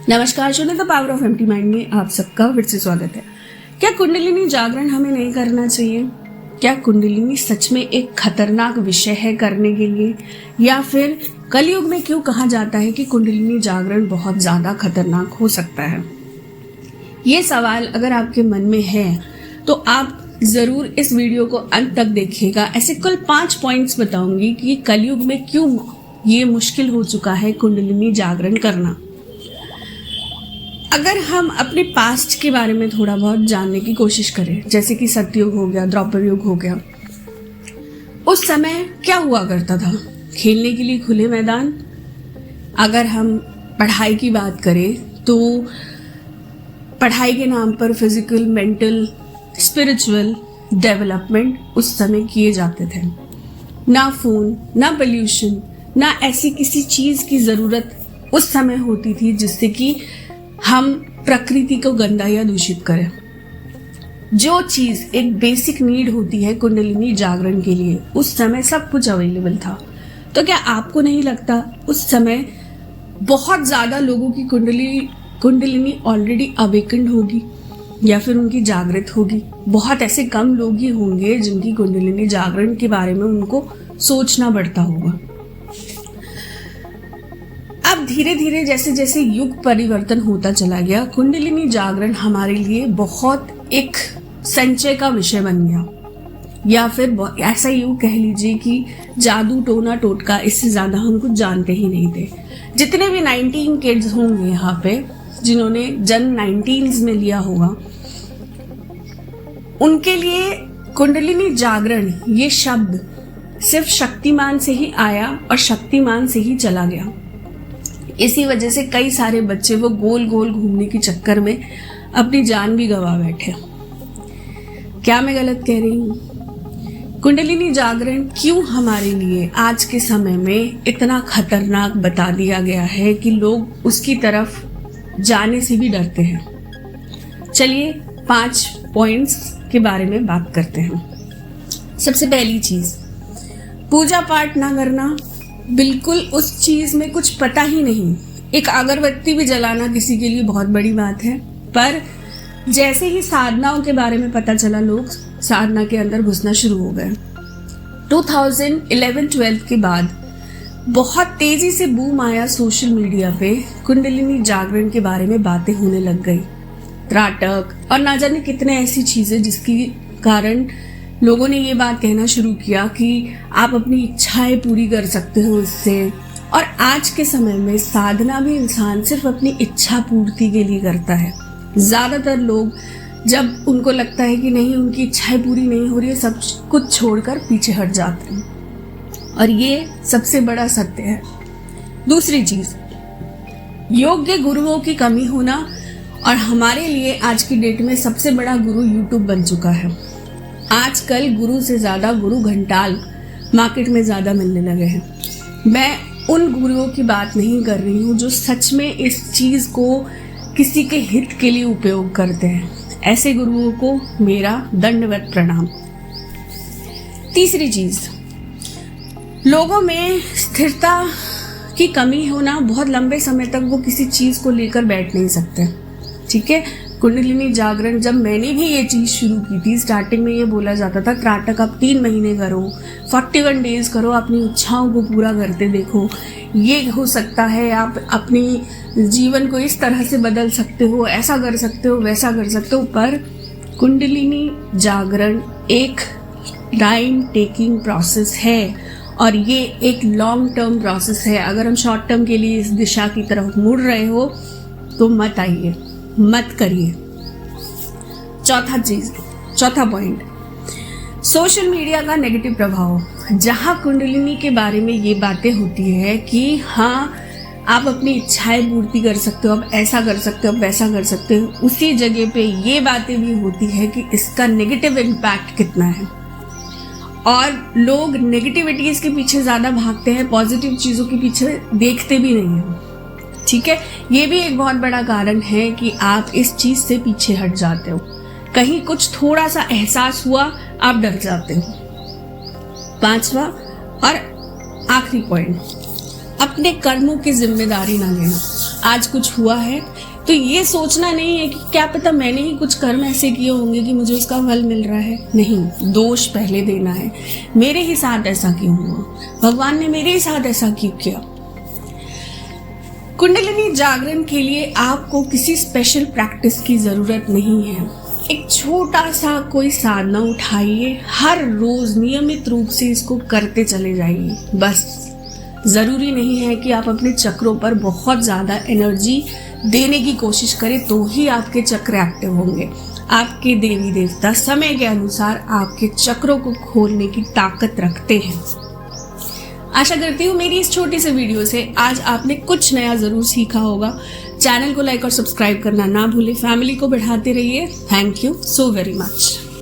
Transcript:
नमस्कार, सुने the power of empty mind में आप सबका फिर से स्वागत है। क्या कुंडलिनी जागरण हमें नहीं करना चाहिए? क्या कुंडलिनी सच में एक खतरनाक विषय है करने के लिए, या फिर कलयुग में क्यों कहा जाता है कि कुंडलिनी जागरण बहुत ज्यादा खतरनाक हो सकता है? ये सवाल अगर आपके मन में है तो आप जरूर इस वीडियो को अंत तक देखिएगा। ऐसे कुल 5 पॉइंट्स बताऊंगी कि कलयुग में क्यों ये मुश्किल हो चुका है कुंडलिनी जागरण करना। अगर हम अपने पास्ट के बारे में थोड़ा बहुत जानने की कोशिश करें, जैसे कि सतयुग हो गया, द्वापर युग हो गया, उस समय क्या हुआ करता था? खेलने के लिए खुले मैदान। अगर हम पढ़ाई की बात करें तो पढ़ाई के नाम पर फिजिकल, मेंटल, स्पिरिचुअल डेवलपमेंट उस समय किए जाते थे। ना फोन, ना पोल्यूशन, ना ऐसी किसी चीज की जरूरत उस समय होती थी जिससे कि हम प्रकृति को गंदा या दूषित करें। जो चीज एक बेसिक नीड होती है कुंडलिनी जागरण के लिए, उस समय सब कुछ अवेलेबल था। तो क्या आपको नहीं लगता उस समय बहुत ज्यादा लोगों की कुंडलिनी ऑलरेडी अवेकन्ड होगी या फिर उनकी जागृत होगी? बहुत ऐसे कम लोग ही होंगे जिनकी कुंडलिनी जागरण के बारे में उनको सोचना पड़ता होगा। अब धीरे धीरे जैसे जैसे युग परिवर्तन होता चला गया, कुंडलिनी जागरण हमारे लिए बहुत एक संचय का विषय बन गया, या फिर ऐसा यूं कह लीजिए कि जादू टोना टोटका, इससे ज्यादा हम कुछ जानते ही नहीं थे। जितने भी 19 किड्स होंगे यहाँ पे जिन्होंने जन्म 19s में लिया होगा, उनके लिए कुंडलिनी जागरण ये शब्द सिर्फ शक्तिमान से ही आया और शक्तिमान से ही चला गया। इसी वजह से कई सारे बच्चे वो गोल गोल घूमने के चक्कर में अपनी जान भी गंवा बैठे। क्या मैं गलत कह रही हूँ? कुंडलिनी जागरण क्यों हमारे लिए आज के समय में इतना खतरनाक बता दिया गया है कि लोग उसकी तरफ जाने से भी डरते हैं? चलिए 5 पॉइंट्स के बारे में बात करते हैं। सबसे पहली चीज, पूजा पाठ ना करना। बिल्कुल उस चीज में कुछ पता ही नहीं। एक अगरबत्ती भी जलाना किसी के लिए बहुत बड़ी बात है, पर जैसे ही साधनाओं के बारे में पता चला, लोग साधना के अंदर घुसना शुरू हो गए। 2011-12 के बाद बहुत तेजी से बूम आया सोशल मीडिया पे। कुंडलिनी जागरण के बारे में बातें होने लग गई, त्राटक और ना जाने कितने ऐसी चीजें, जिसकी कारण लोगों ने ये बात कहना शुरू किया कि आप अपनी इच्छाएं पूरी कर सकते हो इससे। और आज के समय में साधना भी इंसान सिर्फ अपनी इच्छा पूर्ति के लिए करता है। ज्यादातर लोग जब उनको लगता है कि नहीं, उनकी इच्छाएं पूरी नहीं हो रही है, सब कुछ छोड़कर पीछे हट जाते हैं, और ये सबसे बड़ा सत्य है। दूसरी चीज, योग्य गुरुओं की कमी होना। और हमारे लिए आज की डेट में सबसे बड़ा गुरु यूट्यूब बन चुका है। आजकल गुरु से ज्यादा गुरु घंटाल मार्केट में ज्यादा मिलने लगे हैं। मैं उन गुरुओं की बात नहीं कर रही हूँ जो सच में इस चीज को किसी के हित के लिए उपयोग करते हैं। ऐसे गुरुओं को मेरा दंडवत प्रणाम। तीसरी चीज, लोगों में स्थिरता की कमी होना। बहुत लंबे समय तक वो किसी चीज को लेकर बैठ नहीं सकते। ठीक है, कुंडलिनी जागरण जब मैंने भी ये चीज शुरू की थी, स्टार्टिंग में ये बोला जाता था त्राटक आप 3 महीने करो, 41 डेज करो, अपनी इच्छाओं को पूरा करते देखो, ये हो सकता है, आप अपनी जीवन को इस तरह से बदल सकते हो, ऐसा कर सकते हो, वैसा कर सकते हो। पर कुंडलिनी जागरण एक टाइम टेकिंग प्रोसेस है, और ये एक लॉन्ग टर्म प्रोसेस है। अगर हम शॉर्ट टर्म के लिए इस दिशा की तरफ मुड़ रहे हो तो मत आइए, मत करिए। चौथा पॉइंट, सोशल मीडिया का नेगेटिव प्रभाव। जहां कुंडलिनी के बारे में ये बातें होती है कि हाँ आप अपनी इच्छाएं पूर्ति कर सकते हो, आप ऐसा कर सकते हो, आप वैसा कर सकते हो, उसी जगह पे ये बातें भी होती है कि इसका नेगेटिव इम्पैक्ट कितना है। और लोग नेगेटिविटीज के पीछे ज्यादा भागते हैं, पॉजिटिव चीजों के पीछे देखते भी नहीं हैं। ठीक है, ये भी एक बहुत बड़ा कारण है कि आप इस चीज से पीछे हट जाते हो। कहीं कुछ थोड़ा सा एहसास हुआ, आप डर जाते हो। 5वां और आखिरी पॉइंट, अपने कर्मों की जिम्मेदारी ना लेना। आज कुछ हुआ है, तो ये सोचना नहीं है कि क्या पता मैंने ही कुछ कर्म ऐसे किए होंगे कि मुझे उसका फल मिल रहा है। नहीं, दोष पहले देना है, मेरे ही साथ ऐसा क्यों हुआ, भगवान ने मेरे ही साथ ऐसा क्यों किया। कुंडलिनी जागरण के लिए आपको किसी स्पेशल प्रैक्टिस की जरूरत नहीं है। एक छोटा सा कोई साधना उठाइए, हर रोज नियमित रूप से इसको करते चले जाइए। बस जरूरी नहीं है कि आप अपने चक्रों पर बहुत ज्यादा एनर्जी देने की कोशिश करें तो ही आपके चक्र एक्टिव होंगे। आपके देवी देवता समय के अनुसार आपके चक्रों को खोलने की ताकत रखते हैं। आशा करती हूँ मेरी इस छोटी सी वीडियो से आज आपने कुछ नया जरूर सीखा होगा। चैनल को लाइक और सब्सक्राइब करना ना भूलें। फैमिली को बढ़ाते रहिए। Thank you so very much.